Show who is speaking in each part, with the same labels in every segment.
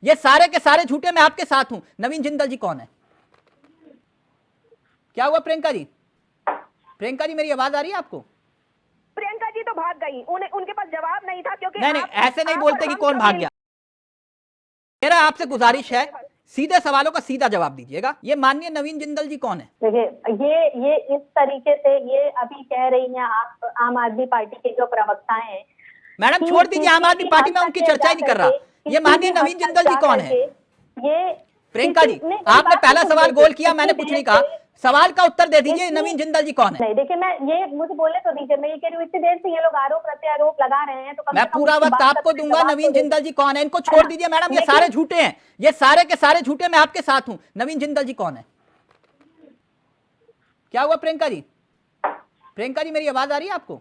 Speaker 1: ये सारे के सारे झूठे, मैं आपके साथ हूं। नवीन जिंदल जी कौन है? क्या हुआ प्रियंका जी? प्रियंका जी मेरी आवाज आ रही है आपको?
Speaker 2: प्रियंका जी तो भाग गई, उनके पास जवाब नहीं था, क्योंकि
Speaker 1: नहीं, ऐसे नहीं बोलते कि कौन भाग गया। मेरा आपसे गुजारिश है, सीधे सवालों का सीधा जवाब दीजिएगा। ये माननीय नवीन जिंदल जी कौन है?
Speaker 3: देखिए, ये इस तरीके से ये अभी कह रही हैं आप, आम आदमी पार्टी के जो प्रवक्ता हैं।
Speaker 1: मैडम छोड़ दीजिए आम आदमी पार्टी में, उनकी चर्चा ही नहीं कर रहा। ये माननीय नवीन जिंदल जी कौन है?
Speaker 3: ये
Speaker 1: प्रियंका जी, आपने पहला सवाल गोल किया, मैंने कुछ नहीं कहा। सवाल का उत्तर दे दीजिए, नवीन जिंदल जी कौन है?
Speaker 3: नहीं, देखिए, मैं ये मुझे बोलने तो दीजिए। मैं ये कह रही हूँ, इतनी देर से ये लोग आरोप प्रत्यारोप लगा रहे हैं, तो
Speaker 1: मैं पूरा वक्त आपको दूंगा। नवीन जिंदल जी कौन है? इनको छोड़ दीजिए मैडम, ये सारे झूठे हैं, ये सारे के सारे झूठे। मैं आपके साथ हूं। नवीन जिंदल जी कौन है? क्या हुआ प्रियंका जी? प्रियंका जी मेरी आवाज आ रही है आपको?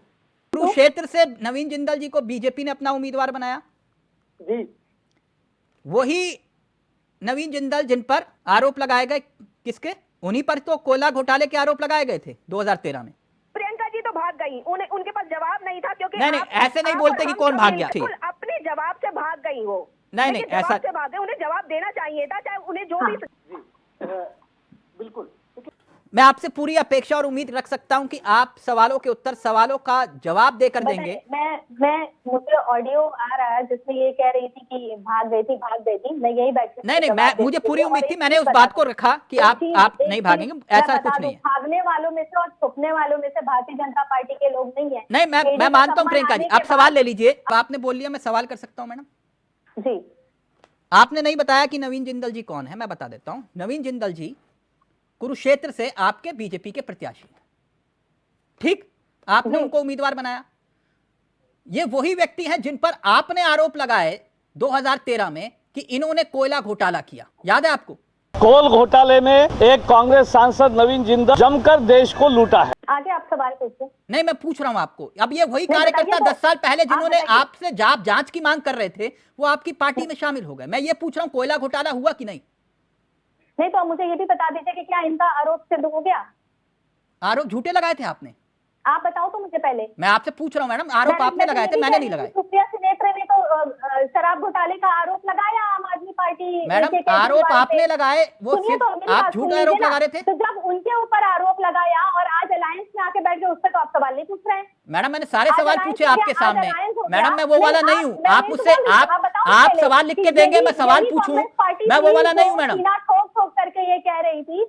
Speaker 1: कुरुक्षेत्र से नवीन जिंदल जी को बीजेपी ने अपना उम्मीदवार बनाया
Speaker 4: जी।
Speaker 1: वही नवीन जिंदल जिन पर आरोप लगाए गए, किसके? उन्हीं पर तो कोयला घोटाले के आरोप लगाए गए थे 2013 में।
Speaker 2: प्रियंका जी तो भाग गई, उनके पास जवाब नहीं था, क्योंकि
Speaker 1: नहीं, ऐसे नहीं बोलते कि कौन भाग गया।
Speaker 2: अपने जवाब से भाग गई वो।
Speaker 1: नहीं, ऐसा
Speaker 2: से भाग गई, उन्हें जवाब देना चाहिए था, चाहे उन्हें जो भी।
Speaker 4: बिल्कुल।
Speaker 1: मैं आपसे पूरी अपेक्षा और उम्मीद रख सकता हूं कि आप सवालों के उत्तर, सवालों का जवाब देकर देंगे।
Speaker 3: मुझे ऑडियो आ रहा है जिसमें ये कह रही थी कि भाग गई थी। मैं यही बैठी।
Speaker 1: नहीं, मुझे पूरी उम्मीद थी, मैंने उस बात को रखा कि आप नहीं भागेंगे, ऐसा कुछ नहीं है।
Speaker 3: भागने वालों में से और छुपने वालों में से भारतीय जनता पार्टी के लोग नहीं है।
Speaker 1: नहीं, मैं मानता हूं प्रियंका जी, आप सवाल ले लीजिए। आपने बोल लिया, मैं सवाल कर सकता हूं मैडम
Speaker 3: जी।
Speaker 1: आपने नहीं बताया कि नवीन जिंदल जी कौन है। मैं बता देता हूं। नवीन जिंदल जी कुरुक्षेत्र से आपके बीजेपी के प्रत्याशी, ठीक? आपने उनको उम्मीदवार बनाया। ये वही व्यक्ति हैं जिन पर आपने आरोप लगाए 2013 में कि इन्होंने कोयला घोटाला किया, याद है आपको?
Speaker 4: कोल घोटाले में एक कांग्रेस सांसद नवीन जिंदल जमकर देश को लूटा है।
Speaker 3: आगे आप सवाल पूछिए।
Speaker 1: नहीं, मैं पूछ रहा हूं आपको। अब ये वही कार्यकर्ता 10 साल पहले जिन्होंने आपसे जांच की मांग कर रहे थे, वो आपकी पार्टी में शामिल हो गए। मैं ये पूछ रहा हूं, कोयला घोटाला हुआ कि नहीं?
Speaker 3: नहीं, तो मुझे ये भी बता दीजिए कि क्या इनका आरोप सिद्ध हो गया?
Speaker 1: आरोप झूठे लगाए थे आपने?
Speaker 3: आप बताओ तो मुझे पहले।
Speaker 1: मैं आपसे पूछ रहा हूं मैडम, आरोप आपने लगाए थे, मैंने नहीं लगाए।
Speaker 3: सुप्रिया सुनेत्र ने तो शराब घोटाले का आरोप लगाया आम आदमी पार्टी।
Speaker 1: मैडम आरोप आपने लगाए, वो सिर्फ आप झूठा आरोप लगा रहे थे।
Speaker 3: तो जब उनके ऊपर आरोप लगाया और आज अलायंस में आके बैठ गए, उस पर तो आप सवाल नहीं पूछ रहे हैं।
Speaker 1: मैडम मैंने सारे सवाल पूछे आपके सामने। मैडम मैं वो वाला नहीं हूँ। आप मुझसे आप सवाल लिख के देंगे, मैं सवाल पूछूं, मैं वो वाला नहीं हूँ मैडम।
Speaker 3: ठोक ठोक करके ये कह रही थी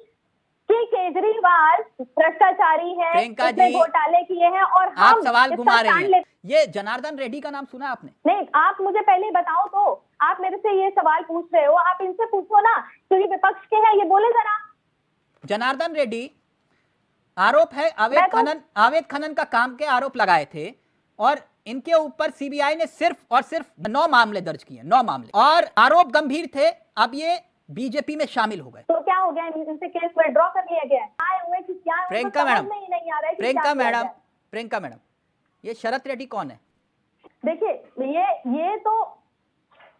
Speaker 3: कि केजरीवाल भ्रष्टाचारी है,
Speaker 1: प्रियंका जी
Speaker 3: घोटाले किए हैं, और
Speaker 1: आप सवाल घुमा रहे हैं। ये जनार्दन रेड्डी का नाम सुना आपने?
Speaker 3: नहीं, आप मुझे पहले बताओ तो। आप मेरे से ये सवाल पूछ रहे हो, आप इनसे पूछो ना, क्योंकि विपक्ष के हैं, ये बोले जरा।
Speaker 1: जनार्दन रेड्डी आरोप है अवैध खनन का काम के आरोप लगाए थे, और इनके ऊपर सीबीआई ने सिर्फ और सिर्फ 9 मामले दर्ज किए, 9 मामले, और आरोप गंभीर थे। अब ये बीजेपी में शामिल हो गए।
Speaker 3: तो क्या हो गया, इनसे केस विड्रॉ कर लिया गया है? आए हुए कि क्या?
Speaker 1: प्रियंका मैडम,
Speaker 3: प्रियंका
Speaker 1: मैडम, ये शरत रेड्डी कौन है?
Speaker 3: देखिए, ये तो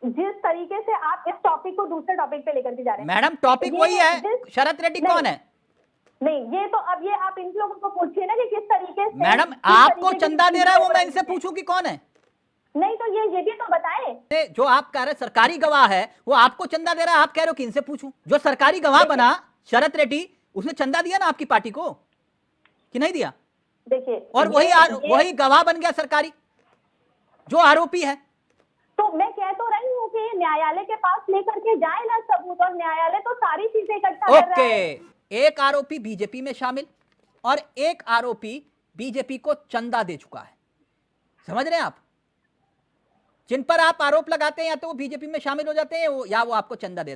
Speaker 3: जिस तरीके से आप इस टॉपिक को दूसरे टॉपिक पे लेकर के जा रहे हैं।
Speaker 1: मैडम टॉपिक वही है, शरत रेड्डी कौन है?
Speaker 3: नहीं, ये तो अब ये आप इन लोगों को पूछिए ना कि किस तरीके से।
Speaker 1: मैडम आपको चंदा दे रहा है, वो मैं इनसे पूछूं कि कौन है?
Speaker 3: नहीं, तो ये भी तो बताएं।
Speaker 1: जो आप कह रहे हैं सरकारी गवाह है, वो आपको चंदा दे रहा है, आप कह रहे हो कि इनसे पूछूं? जो सरकारी गवाह बना शरत रेड्डी, उसने चंदा दिया ना आपकी पार्टी को कि नहीं दिया?
Speaker 3: देखिए,
Speaker 1: और वही गवाह बन गया सरकारी, जो आरोपी है।
Speaker 3: तो मैं कह तो रही हूँ कि न्यायालय के पास लेकर के जाए ना सबूत, और न्यायालय तो सारी चीजें इकट्ठा कर रहा है।
Speaker 1: एक आरोपी बीजेपी में शामिल और एक आरोपी बीजेपी को चंदा दे चुका है। समझ रहे हैं आप? जिन पर आप आरोप लगाते हैं या तो वो बीजेपी में शामिल हो जाते हैं या वो आपको चंदा दे